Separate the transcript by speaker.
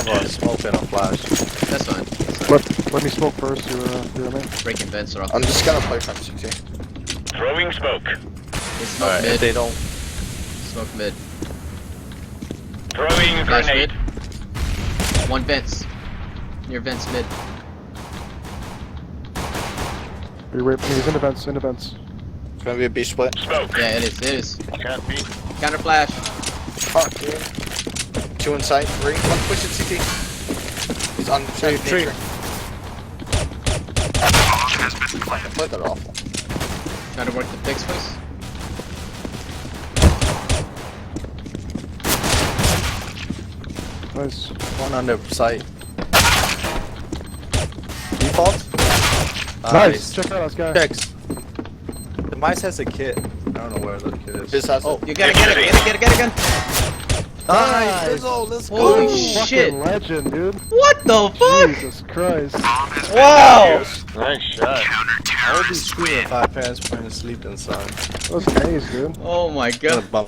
Speaker 1: have a smoke and a flash.
Speaker 2: That's fine.
Speaker 3: Let me smoke first. You're me.
Speaker 2: Breaking vents are off.
Speaker 4: I'm just gonna play from CT.
Speaker 5: Throwing smoke.
Speaker 2: They smoke
Speaker 1: Alright,
Speaker 2: mid.
Speaker 1: if they don't.
Speaker 2: Smoke mid.
Speaker 5: Throwing
Speaker 2: Flash
Speaker 5: grenade.
Speaker 2: mid. One vents. Near vents mid.
Speaker 3: He's in the vents. In the vents.
Speaker 4: It's gonna be a B split.
Speaker 5: Smoke.
Speaker 2: Yeah, it is. It is.
Speaker 5: Can't be.
Speaker 2: Counter flash.
Speaker 4: Fuck, dude. 2 inside, 3. One push at CT. He's on
Speaker 1: Tree.
Speaker 4: Split that awful.
Speaker 2: Try to work the fix, please.
Speaker 3: Nice.
Speaker 1: One on the site. Default?
Speaker 3: Nice. Check that out, this guy.
Speaker 1: Checks. The mice has a kit. I don't know where the kit is.
Speaker 4: Biz has
Speaker 2: Oh,
Speaker 4: it.
Speaker 2: you gotta get it. Get it again.
Speaker 1: Nice! BiZo, let's
Speaker 2: Holy
Speaker 1: go!
Speaker 2: shit.
Speaker 3: Fucking legend, dude.
Speaker 2: What the fuck?
Speaker 3: Jesus Christ.
Speaker 2: Wow.
Speaker 5: Nice shot.
Speaker 1: I would be screwed if my parents went to sleep inside.
Speaker 3: That was nice, dude.
Speaker 2: Oh my god.
Speaker 1: Bum